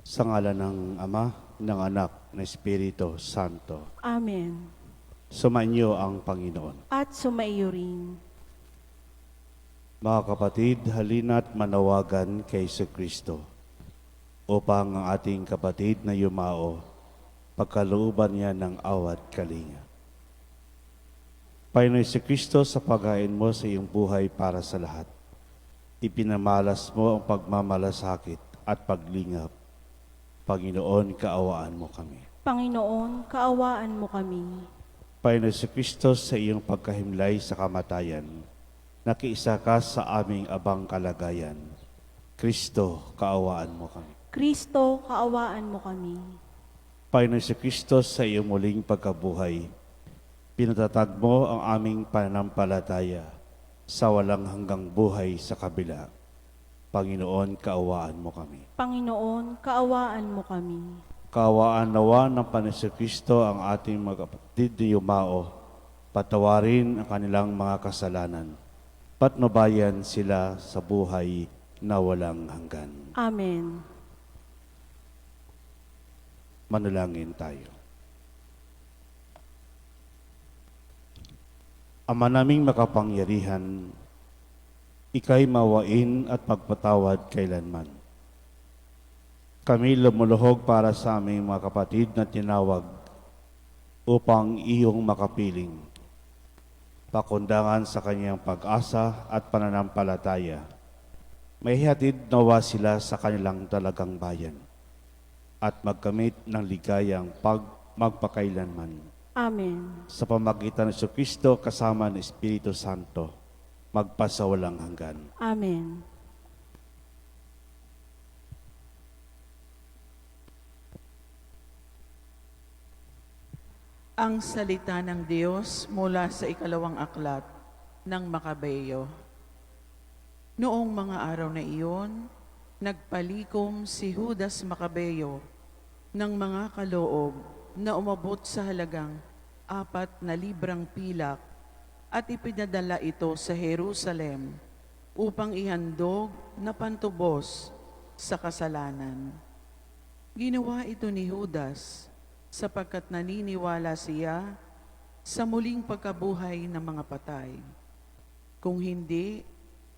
Sa ngalan ng Ama, ng Anak, ng Espiritu Santo. Amen. Sumainyo ang Panginoon. At sumaiyo rin. Mga kapatid, halina't manawagan kay Kristo upang ang ating kapatid na yumao, pagkalooban niya ng awat kalinga. Panginoon Kristo, sa paghain mo sa iyong buhay para sa lahat, ipinamalas mo ang pagmamalasakit at paglingap. Panginoon, kaawaan mo kami. Panginoon, kaawaan mo kami. Panginoon Kristo, sa iyong pagkahimlay sa kamatayan, nakiisa ka sa aming abang kalagayan. Kristo, kaawaan mo kami. Kristo, kaawaan mo kami. Panginoon Kristo, sa iyong muling pagkabuhay, pinatatag mo ang aming pananampalataya sa walang hanggang buhay sa kabila. Panginoon, kaawaan mo kami. Panginoon, kaawaan mo kami. Kaawaan nawa ng Panginoon Kristo ang ating mga kapatid na yumao, patawarin ang kanilang mga kasalanan, patnubayan sila sa buhay na walang hanggan. Amen. Manalangin tayo. Ama naming makapangyarihan, Ika'y mawain at magpatawad kailanman. Kami lumuluhog para sa aming mga kapatid na tinawag upang iyong makapiling. Pakundangan sa kanyang pag-asa at pananampalataya. May hatid nawa sila sa kanilang talagang bayan at magkamit ng ligayang magpakailanman. Amen. Sa pamagitan ng Kristo kasama ng Espiritu Santo, magpasawalang hanggan. Amen. Ang salita ng Diyos mula sa ikalawang aklat ng Makabeyo. Noong mga araw na iyon, nagpalikom si Judas Makabeyo ng mga kaloob na umabot sa halagang 4 na librang pilak at ipinadala ito sa Jerusalem upang ihandog na pantubos sa kasalanan. Ginawa ito ni Judas sapagkat naniniwala siya sa muling pagkabuhay ng mga patay. Kung hindi,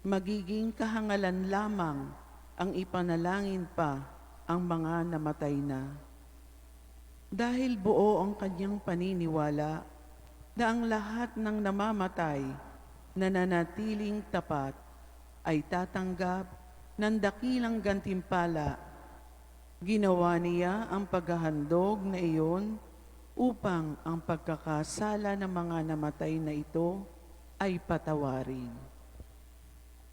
magiging kahangalan lamang ang ipanalangin pa ang mga namatay na. Dahil buo ang kanyang paniniwala na ang lahat ng namamatay na nanatiling tapat ay tatanggap ng dakilang gantimpala. Ginawa niya ang paghahandog na iyon upang ang pagkakasala ng mga namatay na ito ay patawarin.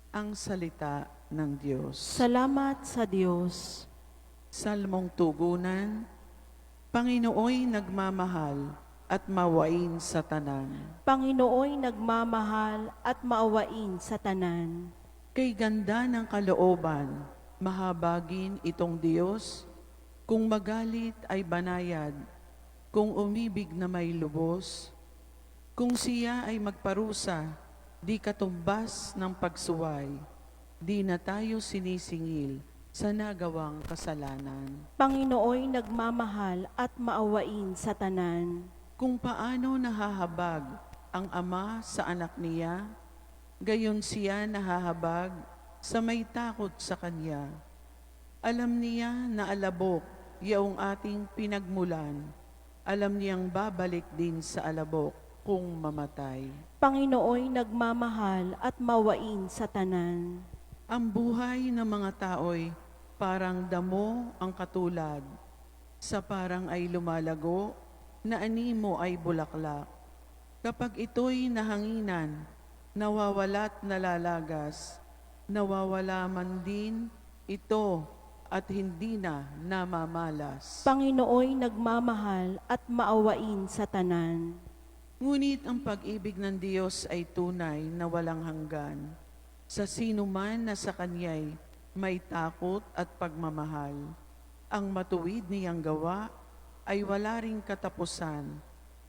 Ang salita ng Diyos. Salamat sa Diyos. Salmong tugunan, Panginooy nagmamahal at mawain sa tanan. Panginooy nagmamahal at maawain sa tanan. Kay ganda ng kalooban, mahabagin itong Diyos, kung magalit ay banayad, kung umibig na may lubos, kung siya ay magparusa, di katumbas ng pagsuway, di na tayo sinisingil sa nagawang kasalanan. Panginooy nagmamahal at maawain sa tanan. Kung paano nahahabag ang ama sa anak niya, gayon siya nahahabag sa may takot sa kanya. Alam niya na alabok yaong ating pinagmulan. Alam niyang babalik din sa alabok kung mamatay. Panginooy nagmamahal at maawain sa tanan. Ang buhay ng mga tao'y parang damo ang katulad. Sa parang ay lumalago, na animo ay bulaklak. Kapag ito'y nahanginan, nawawala't nalalagas, nawawala man din ito at hindi na namamalas. Panginooy nagmamahal at maawain sa tanan. Ngunit ang pag-ibig ng Diyos ay tunay na walang hanggan. Sa sino man na sa Kanya'y may takot at pagmamahal. Ang matuwid niyang gawa ay wala ring katapusan.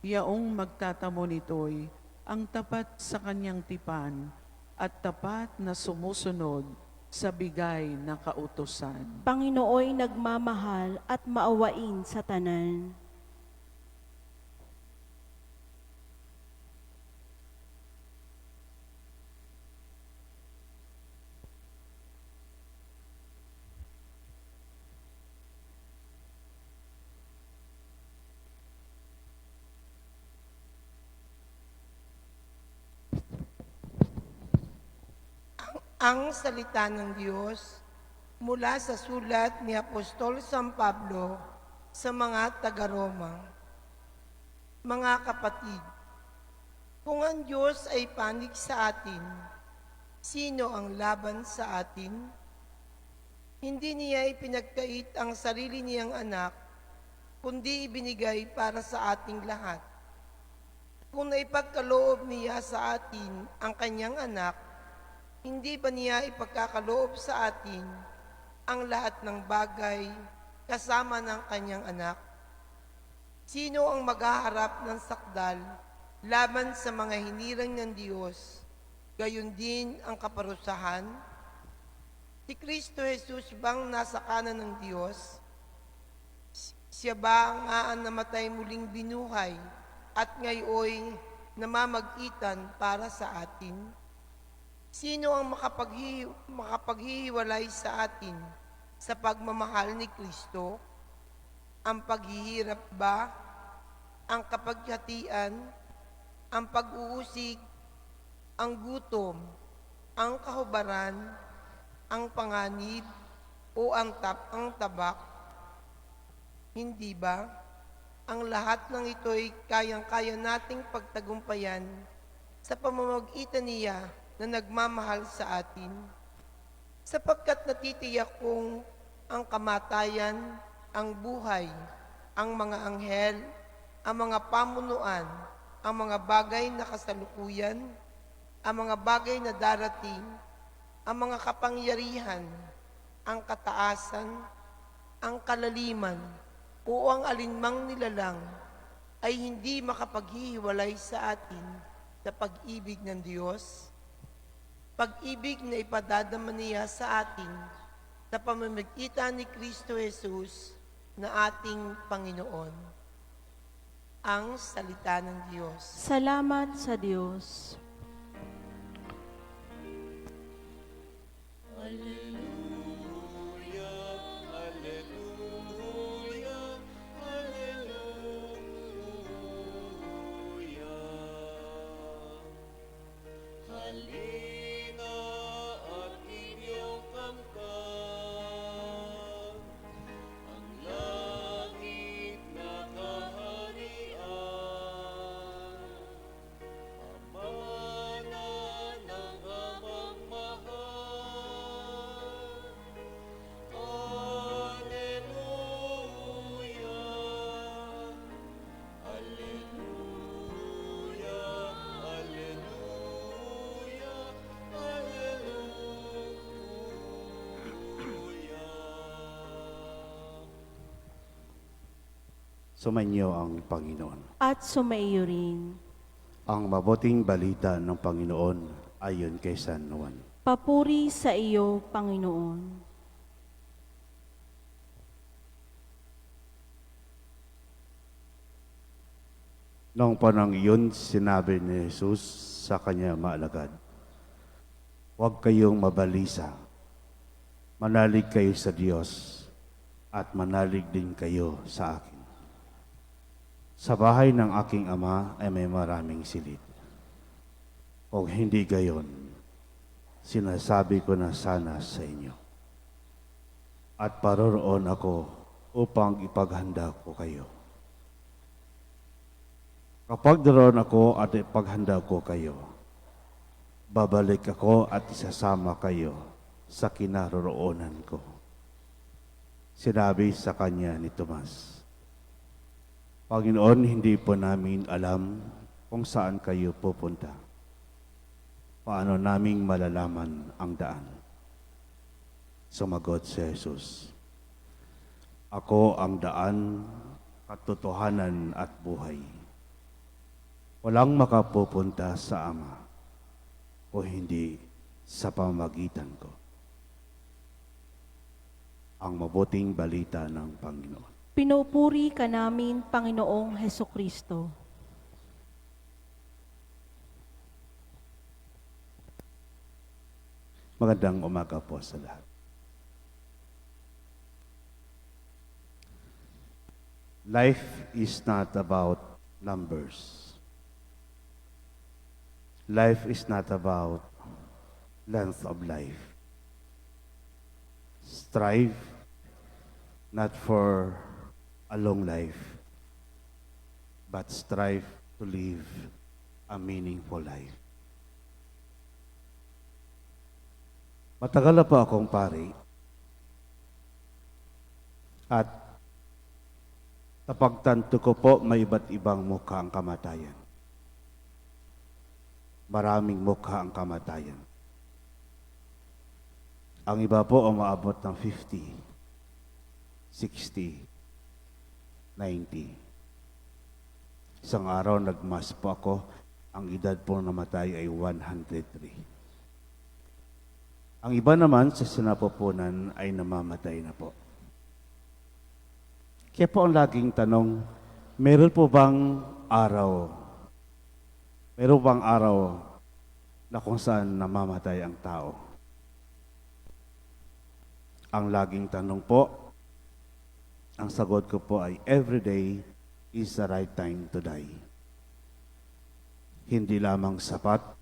Yaong magtatamo nito'y ang tapat sa kanyang tipan at tapat na sumusunod sa bigay na kautusan. Panginooy nagmamahal at maawain sa tanan. Ang salita ng Diyos mula sa sulat ni Apostol San Pablo sa mga taga-Roma. Mga kapatid, kung ang Diyos ay panig sa atin, sino ang laban sa atin? Hindi niya ipinagkait ang sarili niyang anak, kundi ibinigay para sa ating lahat. Kung naipagkaloob niya sa atin ang kanyang anak, hindi ba niya ipagkakaloob sa atin ang lahat ng bagay kasama ng kanyang anak? Sino ang maghaharap ng sakdal laban sa mga hinirang ng Diyos? Gayon din ang kaparusahan. Si Kristo Jesus bang nasa kanan ng Diyos? Siya ba ang namatay muling binuhay at ngayoy namamagitan para sa atin? Sino ang makapaghihiwalay sa atin sa pagmamahal ni Kristo? Ang paghihirap ba? Ang kapaghatian? Ang pag-uusig? Ang gutom? Ang kahubaran? Ang panganib? O ang tabak? Hindi ba? Ang lahat ng ito'y kayang-kaya nating pagtagumpayan sa pamamagitan niya na nagmamahal sa atin, sapagkat natitiyak kong ang kamatayan, ang buhay, ang mga anghel, ang mga pamunuan, ang mga bagay na kasalukuyan, ang mga bagay na darating, ang mga kapangyarihan, ang kataasan, ang kalaliman, o ang alinmang nilalang, ay hindi makapaghihiwalay sa atin sa pag-ibig ng Diyos. Pag-ibig na ipadadama niya sa atin sa pamamagitan ni Kristo Jesus na ating Panginoon. Ang salita ng Diyos. Salamat sa Diyos. Sumainyo ang Panginoon. At sumaiyo rin. Ang mabuting balita ng Panginoon ayon kay San Juan. Papuri sa iyo, Panginoon. Noong panang iyon, sinabi ni Jesus sa kanya maalagad, "Huwag kayong mabalisa. Manalig kayo sa Diyos at manalig din kayo sa akin. Sa bahay ng aking ama ay may maraming silid. Kung hindi gayon, sinasabi ko na sana sa inyo. At paroroon ako upang ipaghanda ko kayo. Kapag naroon ako at ipaghanda ko kayo, babalik ako at isasama kayo sa kinaroroonan ko." Sinabi sa kanya ni Tomas, "Panginoon, hindi po namin alam kung saan kayo pupunta. Paano naming malalaman ang daan?" Sumagot si Jesus, "Ako ang daan, katotohanan at buhay. Walang makapupunta sa Ama o hindi sa pamamagitan ko. ang mabuting balita ng Panginoon. Pinupuri ka namin, Panginoong Hesukristo. Magandang umaga po sa lahat. Life is not about numbers. Life is not about length of life. Strive not for a long life, but strive to live a meaningful life. Matagal na po akong pari at napagtanto ko po may iba't ibang mukha ang kamatayan. Maraming mukha ang kamatayan. Ang iba po umaabot ng 50, 60, 90. Isang araw nagmas po ako, ang edad po namatay ay 103. Ang iba naman sa sinapupunan ay namamatay na po. Kaya po ang laging tanong, meron bang araw na kung saan namamatay ang tao? Ang laging tanong po, ang sagot ko po ay every day is the right time to die. Hindi lamang sapat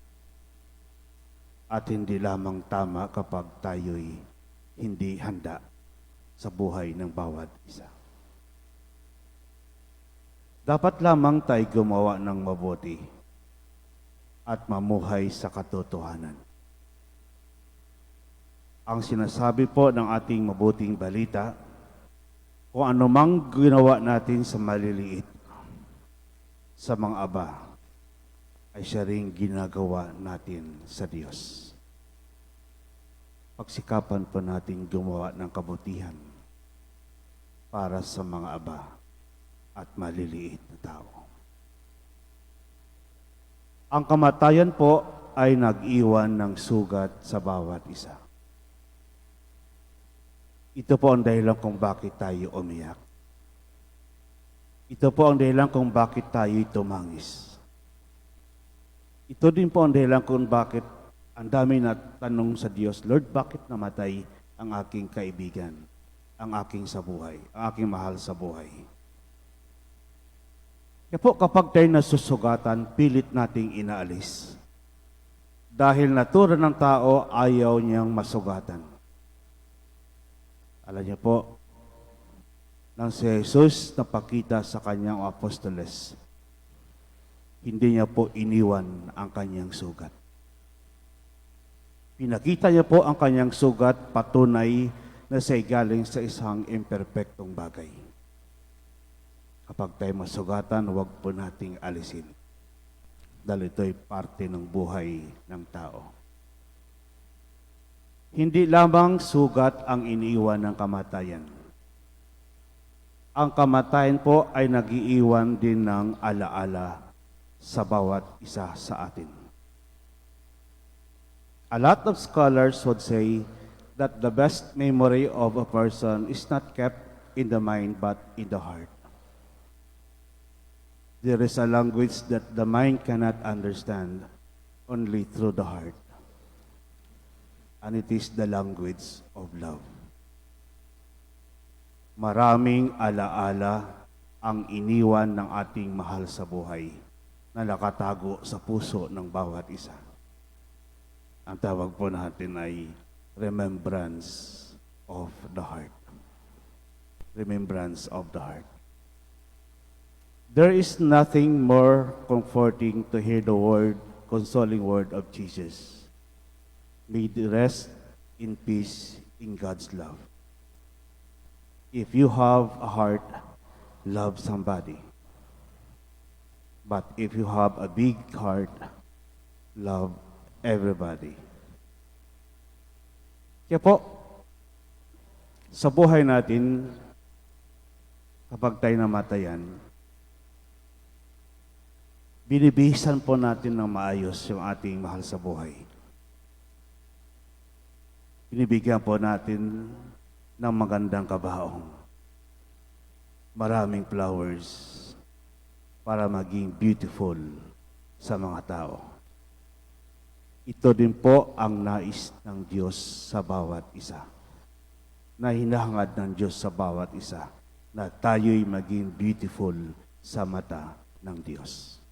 at hindi lamang tama kapag tayo'y hindi handa sa buhay ng bawat isa. Dapat lamang tayo gumawa ng mabuti at mamuhay sa katotohanan. Ang sinasabi po ng ating mabuting balita, kung anumang ginawa natin sa maliliit, sa mga aba, ay siya ring ginagawa natin sa Diyos. Pagsikapan po natin gumawa ng kabutihan para sa mga aba at maliliit na tao. Ang kamatayan po ay nag-iwan ng sugat sa bawat isa. Ito po ang dahilan kung bakit tayo umiyak. Ito po ang dahilan kung bakit tayo tumangis. Ito din po ang dahilan kung bakit ang dami na tanong sa Diyos, Lord, bakit namatay ang aking kaibigan, ang aking mahal sa buhay? Kaya po kapag tayo nasusugatan, pilit nating inaalis. Dahil natura ng tao, ayaw niyang masugatan. Alam niyo po, nang si Jesus napakita sa kanyang apostoles, hindi niya po iniwan ang kanyang sugat. Pinakita niya po ang kanyang sugat, patunay na siya'y galing sa isang imperpektong bagay. Kapag tayo masugatan, huwag po nating alisin. Dahil ito'y parte ng buhay ng tao. Hindi lamang sugat ang iniiwan ng kamatayan. Ang kamatayan po ay nag-iiwan din ng alaala sa bawat isa sa atin. A lot of scholars would say that the best memory of a person is not kept in the mind but in the heart. There is a language that the mind cannot understand, only through the heart. And it is the language of love. Maraming alaala ang iniwan ng ating mahal sa buhay na nakatago sa puso ng bawat isa. Ang tawag po natin ay remembrance of the heart. Remembrance of the heart. There is nothing more comforting to hear the consoling word of Jesus. May they rest in peace in God's love. If you have a heart, love somebody. But if you have a big heart, love everybody. Kaya po, sa buhay natin, kapag tayo namatayan, binibihisan po natin ng maayos yung ating mahal sa buhay. Binibigyan po natin ng magandang kabaong. Maraming flowers para maging beautiful sa mga tao. Ito din po ang nais ng Diyos sa bawat isa. Na hinahangad ng Diyos sa bawat isa na tayo'y maging beautiful sa mata ng Diyos.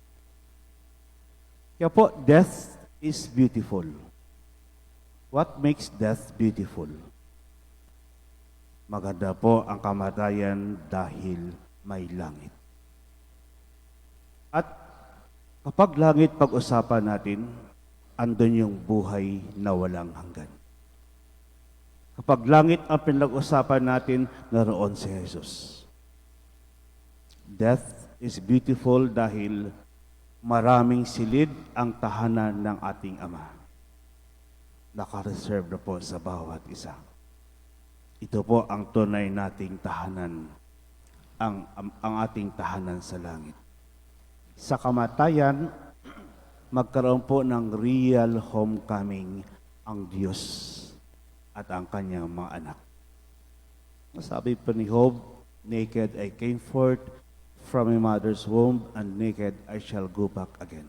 Kaya po, death is beautiful. What makes death beautiful? Maganda po ang kamatayan dahil may langit. At kapag langit pag-usapan natin, andun yung buhay na walang hanggan. Kapag langit ang pinag-usapan natin, naroon si Jesus. Death is beautiful dahil maraming silid ang tahanan ng ating Ama. Naka-reserve na po sa bawat isa. Ito po ang tunay nating tahanan, ang ating tahanan sa langit. Sa kamatayan, magkaroon po ng real homecoming ang Diyos at ang kanyang mga anak. Sabi po ni Job, naked I came forth from my mother's womb, and naked I shall go back again.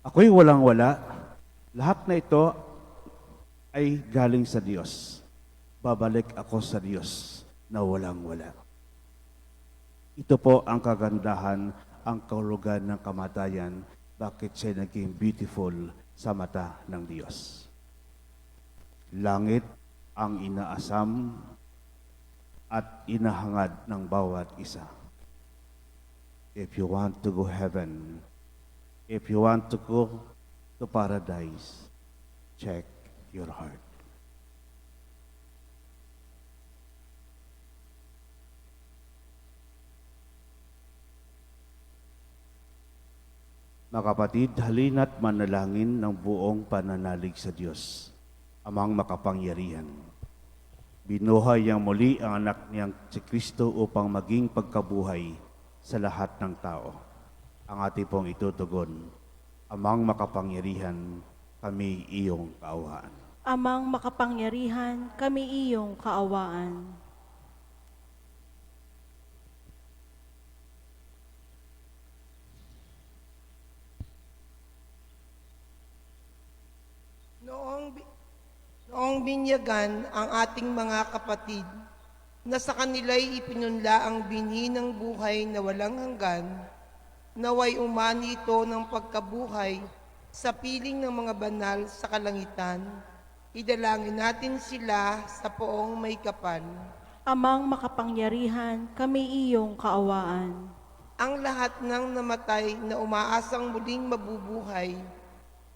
Ako'y walang-wala. Lahat na ito ay galing sa Diyos. Babalik ako sa Diyos na walang-wala. Ito po ang kagandahan, ang kahulugan ng kamatayan, bakit siya naging beautiful sa mata ng Diyos. Langit ang inaasam at inahangad ng bawat isa. If you want to go heaven, if you want to go to paradise, check your heart. Mga kapatid, halina't manalangin ng buong pananalig sa Diyos, Amang makapangyarihan. Binuhay niyang muli ang anak niyang si Kristo upang maging pagkabuhay sa lahat ng tao. Ang ating pong itutugon, Amang makapangyarihan, kami iyong kaawaan. Amang makapangyarihan, kami iyong kaawaan. Noong binyagan ang ating mga kapatid na sa kanila'y ipinunla ang binhi ng buhay na walang hanggan, naway umani ito ng pagkabuhay sa piling ng mga banal sa kalangitan. Idalangin natin sila sa poong may kapal. Amang makapangyarihan, kami iyong kaawaan. Ang lahat ng namatay na umaasang muling mabubuhay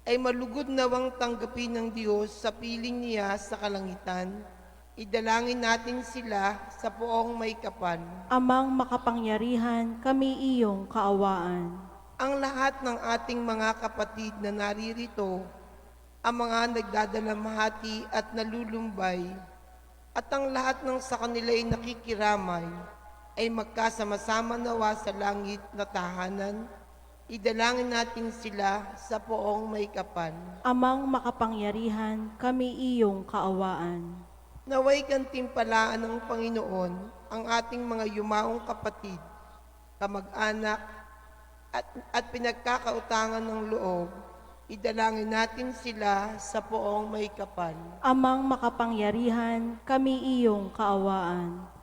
ay malugod nawang tanggapin ng Diyos sa piling niya sa kalangitan. Idalangin natin sila sa poong may kapal. Amang makapangyarihan, kami iyong kaawaan. Ang lahat ng ating mga kapatid na naririto, ang mga nagdadalamhati at nalulumbay, at ang lahat ng sa kanila'y nakikiramay, ay magkasama-sama nawa sa langit na tahanan. Idalangin natin sila sa poong may kapal. Amang makapangyarihan, kami iyong kaawaan. Naway gantimpalaan ng Panginoon ang ating mga yumaong kapatid, kamag-anak, at pinagkakautangan ng loob. Idalangin natin sila sa poong may kapal. Amang makapangyarihan, kami iyong kaawaan.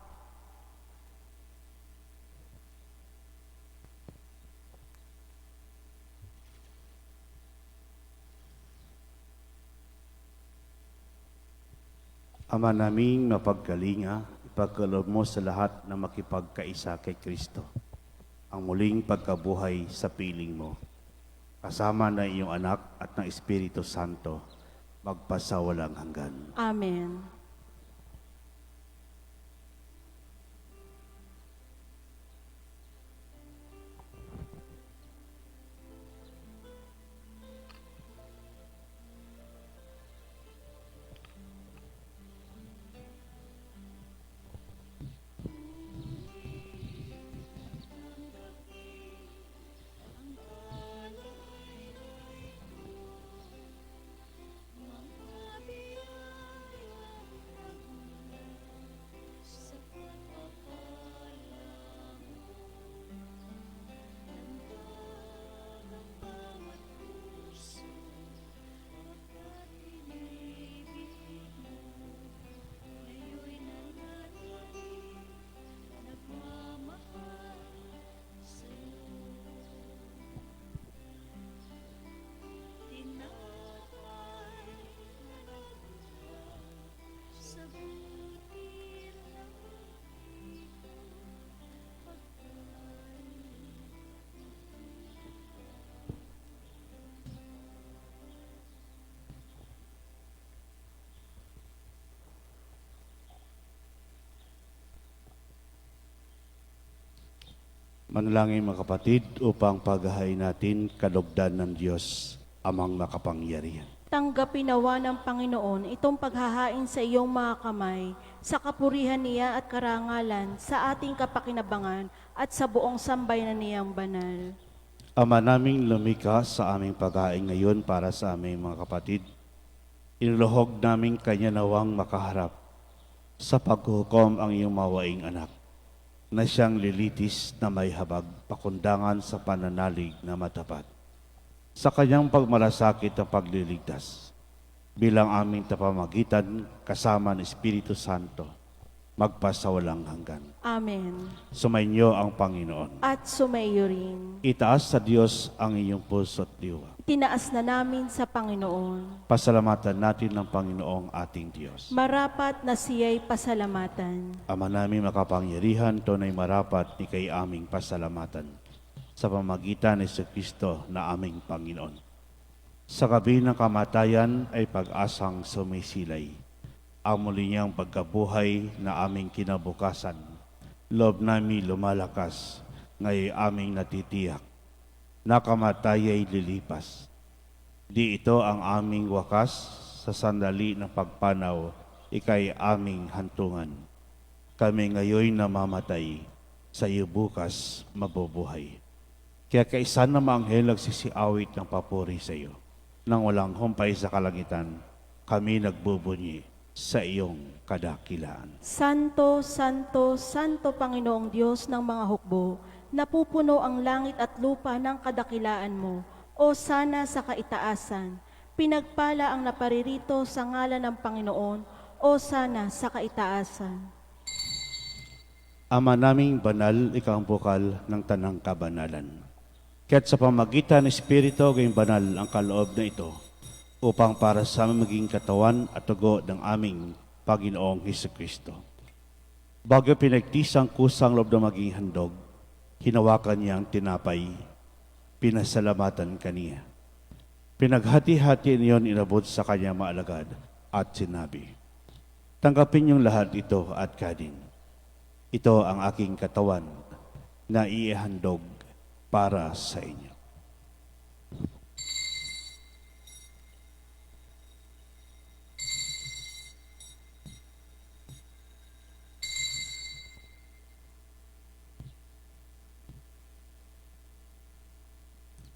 Ama naming mapagkalinga, ipagkaloob mo sa lahat na makipagkaisa kay Kristo ang muling pagkabuhay sa piling mo, kasama na iyong anak at ng Espiritu Santo, magpasawalang hanggan. Amen. Manalangin mga kapatid upang paghahain natin kalugdan ng Diyos amang makapangyarihan. Tanggapin nawa ng Panginoon itong paghahain sa iyong mga kamay, sa kapurihan niya at karangalan, sa ating kapakinabangan at sa buong sambayanan niyang banal. Ama naming lumikha sa aming paghahain ngayon para sa aming mga kapatid, iniluhog namin kanya nawang makaharap sa paghukom ang iyong mawaing anak, na siyang lilitis na may habag pakundangan sa pananalig na matapat. Sa kanyang pagmalasakit at pagliligtas, bilang aming tapamagitan kasama ng Espiritu Santo, magpasawalang hanggan. Amen. Sumainyo ang Panginoon. At sumaiyo rin. Itaas sa Diyos ang inyong puso at diwa. Tinaas na namin sa Panginoon. Pasalamatan natin ng Panginoong ating Diyos. Marapat na siya'y pasalamatan. Ama namin makapangyarihan, tunay marapat ni kay aming pasalamatan sa pamagitan ni Kristo na aming Panginoon. Sa gabi ng kamatayan ay pag-asang sumisilay. Ang muli niyang pagkabuhay na aming kinabukasan, loob namin lumalakas, ngayon aming natitiyak. Nakamatay ay lilipas. Di ito ang aming wakas, sa sandali ng pagpanaw, ikay aming hantungan. Kami ngayon namamatay, sa iyo bukas mabubuhay. Kaya kaisa na maanghel nagsisiawit ng papuri sa iyo. Nang walang humpay sa kalangitan, kami nagbubunyi sa iyong kadakilaan. Santo, Santo, Santo Panginoong Diyos ng mga hukbo, napupuno ang langit at lupa ng kadakilaan mo, o sana sa kaitaasan. Pinagpala ang naparirito sa ngalan ng Panginoon, o sana sa kaitaasan. Ama naming banal, ikaw ang bukal ng tanang kabanalan. Kaya't sa pamagitan ng Espiritu, gayong banal ang kaloob na ito, upang para sa aming maging katawan at tugo ng aming Panginoong Hesukristo. Bago pinagtisang kusang loob na maging handog, hinawakan niya ang tinapay, pinasalamatan kaniya. Pinaghati-hati niyon inabot sa kanya maalagad at sinabi, tanggapin niyong lahat ito at kanin. Ito ang aking katawan na iihandog para sa inyo.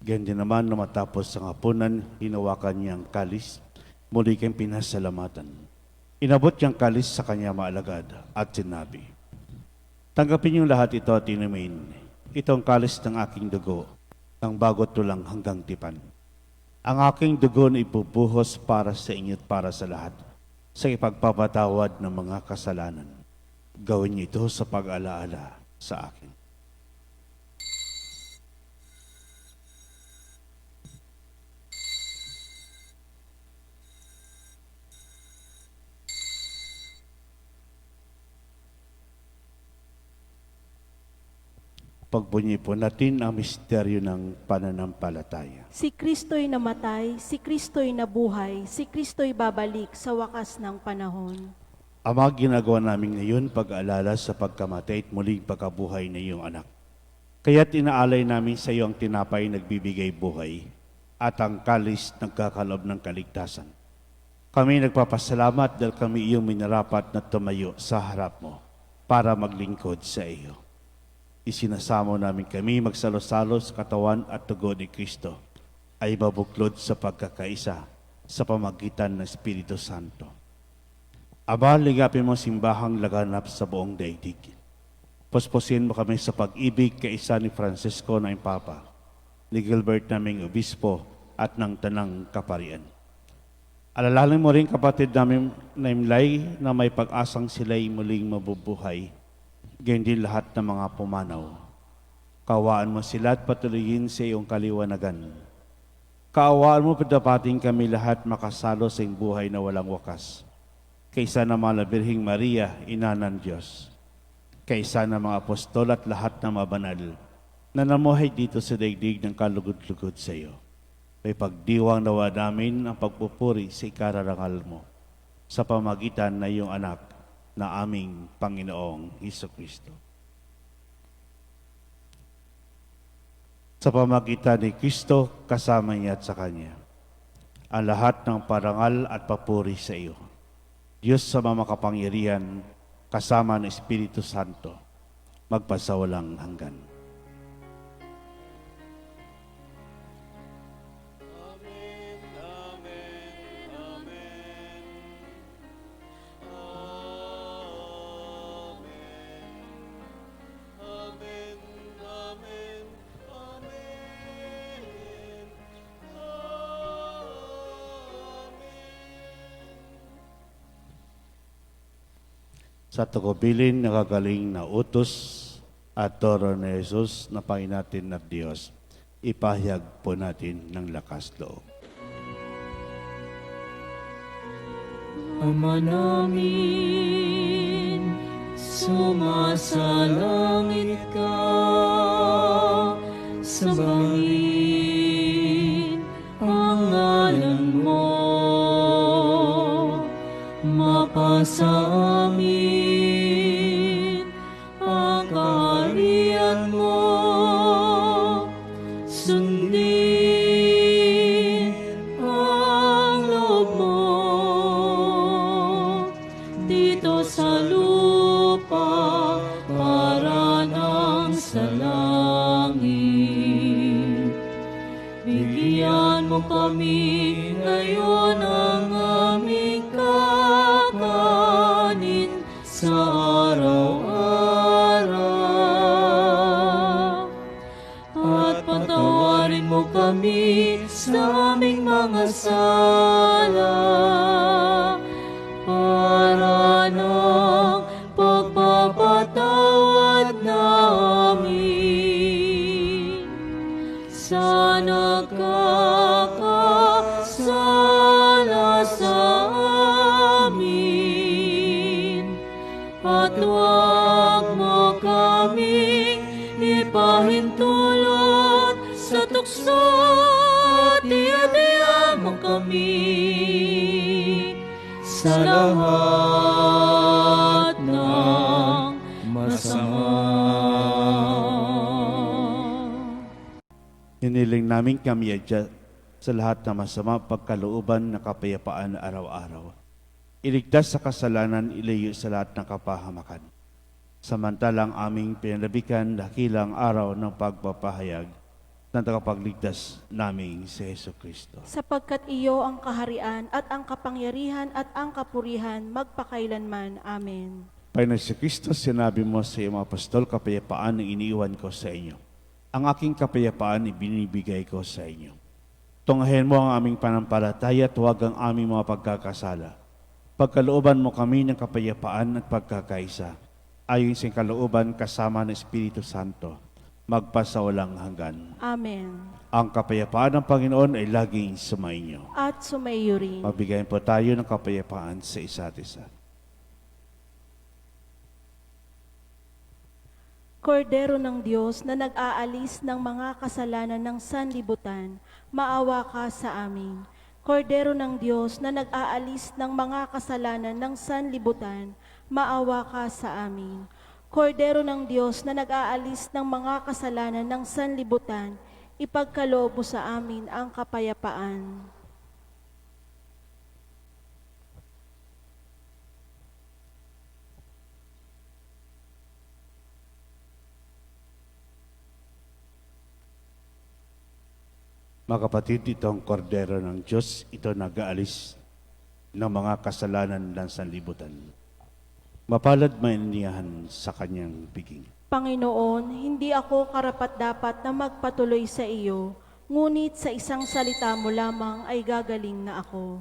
Ganyan din naman na matapos ang hapunan, hinawakan niyang kalis, muli kang pinasalamatan. Inabot niyang kalis sa kanya maalagad at sinabi, tanggapin niyong lahat ito at inumin. Ito ang kalis ng aking dugo, ng bagot tulang hanggang tipan. Ang aking dugo na ibubuhos para sa inyo at para sa lahat, sa ipagpapatawad ng mga kasalanan. Gawin niyo ito sa pag-alaala sa akin. Pagbunyi po natin ang misteryo ng pananampalataya. Si Kristo'y namatay, si Kristo'y nabuhay, si Kristo'y babalik sa wakas ng panahon. Ama, ginagawa namin ngayon pag-aalala sa pagkamatay at muling pagkabuhay ng iyong anak. Kaya't inaalay namin sa iyo ang tinapay nagbibigay buhay at ang kalis nagkakalob ng kaligtasan. Kami nagpapasalamat dahil kami iyong minarapat na tumayo sa harap mo para maglingkod sa iyo. Isinasamo namin kami magsalo-salo sa katawan at tugo ni Kristo ay mabuklod sa pagkakaisa sa pamagitan ng Espiritu Santo. Aba, ligapin mo simbahang laganap sa buong daigdig. Puspusin mo kami sa pag-ibig kaisa ni Francisco na Papa, ni Gilbert naming Obispo at ng Tanang Kaparian. Alalahanin mo rin kapatid namin na Imlay na may pag-asang sila'y muling mabubuhay. Ganyan din lahat ng mga pumanaw. Kaawaan mo sila at patuloyin sa iyong kaliwanagan. Kaawaan mo padapating kami lahat makasalo sa iyong buhay na walang wakas. Kaysa na mga Birhing Maria, Ina ng Diyos. Kaysa na mga apostol at lahat ng mga banal na namuhay dito sa daigdig ng kalugod-lugod sa iyo. May pagdiwang nawa namin ang pagpupuri sa ikararangal mo sa pamagitan na iyong anak na aming Panginoong Hesukristo. sa pamagitan ni Kristo kasama niya at sa Kanya. Ang lahat ng parangal at papuri sa iyo. Diyos sa makapangyarihan, kasama ng Espiritu Santo, magpasawalang hanggan. Sa tukubilin nakagaling na utos at toro ni Jesus na Panginoon natin na Diyos, ipahayag po natin ng lakas loob. Ama namin, sumasalangit ka, sambahin ang ngalan mo, mapasa amin ang kaharian mo, sundin ang loob mo dito sa lupa para nang sa langit. Bigyan mo kami ngayon ang aming kakanin sa araw-araw. At patawarin mo kami sa aming mga sala para ng pagpapatawad namin sa nagkakasala sa amin. At huwag mo kaming ipahintulot sa tukso at iadya mo kami sa lahat ng masama. Hiniling namin kami adya sa lahat ng masama pagkalooban na kapayapaan araw-araw. Iligtas sa kasalanan, ilayo sa lahat ng kapahamakan. Samantalang aming pinalabikan dakilang araw ng pagpapahayag ng tagapagligtas naming si Hesus Kristo. Sapagkat iyo ang kaharian at ang kapangyarihan at ang kapurihan magpakailanman. Amen. Panginoon si Kristo, sinabi mo sa iyong apostol, kapayapaan ang iniiwan ko sa inyo. Ang aking kapayapaan ibinibigay ko sa inyo. Tunghayin mo ang aming panampalataya at huwag ang aming mga pagkakasala. Pagkalooban mo kami ng kapayapaan at pagkakaisa, ayon sa kalooban kasama ng Espiritu Santo, magpasawalang hanggan. Amen. Ang kapayapaan ng Panginoon ay laging sumainyo. At sumayo rin. Magbigay po tayo ng kapayapaan sa isa't isa. Kordero ng Diyos na nag-aalis ng mga kasalanan ng sanlibutan, maawa ka sa amin. Kordero ng Diyos na nag-aalis ng mga kasalanan ng sanlibutan, maawa ka sa amin. Kordero ng Diyos na nag-aalis ng mga kasalanan ng sanlibutan, ipagkaloob mo sa amin ang kapayapaan. Mga kapatid, ito ang kordero ng Diyos, ito nag-aalis ng mga kasalanan ng sanlibutan. Mapalad mainihan sa kanyang piging. Panginoon, hindi ako karapat-dapat na magpatuloy sa iyo, ngunit sa isang salita mo lamang ay gagaling na ako.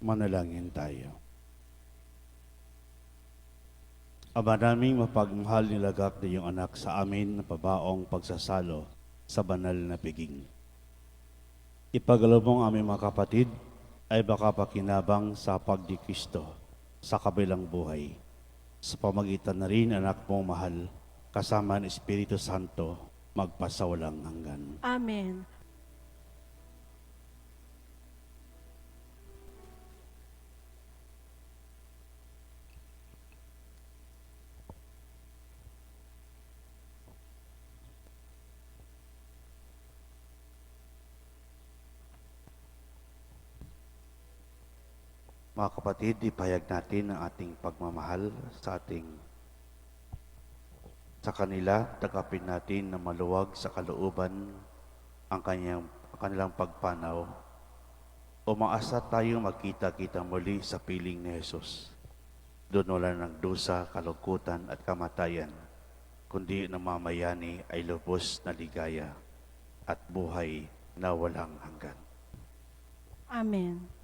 Manalangin tayo. Ama naming mapagmahal, nilagak na iyong anak sa amin na pabaong pagsasalo sa banal na piging. Ipagalubong aming mga kapatid ay baka pakinabang sa pagdi Kristo sa kabilang buhay. Sa pamagitan na rin anak mong mahal, kasama ng Espiritu Santo, magpasawalang hanggan. Amen. Mga kapatid, ipahayag natin ang ating pagmamahal sa kanila. Tagapin natin na maluwag sa kalooban ang kanilang pagpanaw. Umaasa tayong magkita-kita muli sa piling ni Jesus. Doon wala ng dusa, kalungkutan at kamatayan, kundi namamayani ay lubos na ligaya at buhay na walang hanggan. Amen.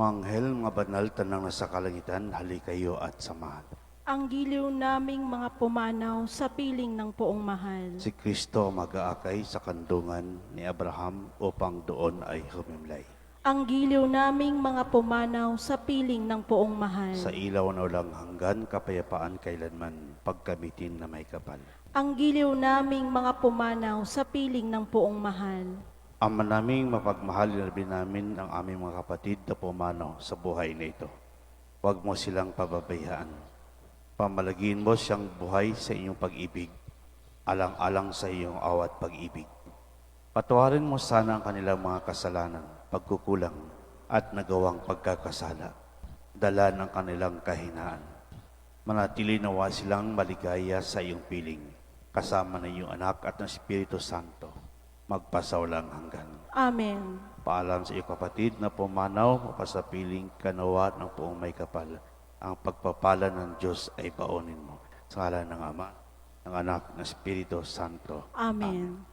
Manghel, mga banal, tanang nasa kalangitan, hali kayo at samahan. Ang giliw naming mga pumanaw sa piling ng poong mahal. Si Kristo mag-aakay sa kandungan ni Abraham upang doon ay humimlay. ang giliw naming mga pumanaw sa piling ng poong mahal. Sa ilaw na walang hanggan, kapayapaan kailanman, pagkamitin na may kapal. Ang giliw naming mga pumanaw sa piling ng poong mahal. Ama naming mapagmahal, inalbi namin ang aming mga kapatid na pumanaw sa buhay na ito. Huwag mo silang pababayaan. Pamalagin mo siyang buhay sa iyong pag-ibig, alang-alang sa iyong awat pag-ibig. Patawarin mo sana ang kanilang mga kasalanan, pagkukulang at nagawang pagkakasala, dala ng kanilang kahinaan. Manatili nawa silang maligaya sa iyong piling, kasama ng iyong anak at ng Espiritu Santo, magpasawalang hanggan. Amen. Paalam sa iyong kapatid na pumanaw, mapasapiling kanawa ng poong may kapal. Ang pagpapala ng Diyos ay baonin mo. Sa ngalan ng Ama, ng Anak, ng Espiritu Santo. Amen.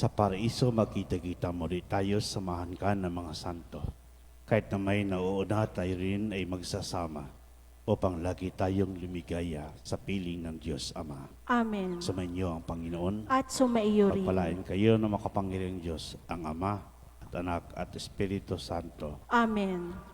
Sa paraiso, makita-kita muli tayo, samahan ka ng mga santo. Kahit na may nauuna, tayo rin ay magsasama upang lagi tayong lumigaya sa piling ng Diyos Ama. Amen. Sumainyo ang Panginoon. At sumaiyo rin. Pagpalain kayo ng makapangyarihang Diyos, ang Ama at Anak at Espiritu Santo. Amen.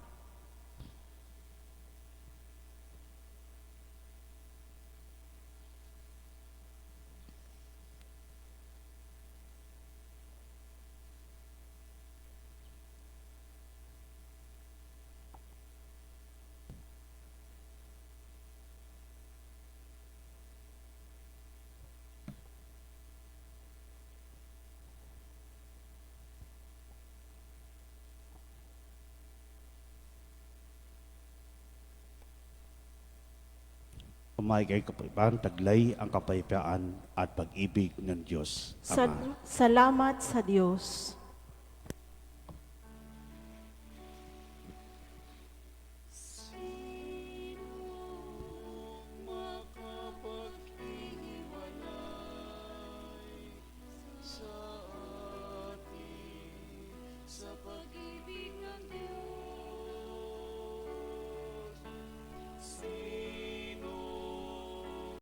Umaygay kapayapaan, taglay ang kapayapaan at pag-ibig ng Diyos Ama. Salamat sa Diyos.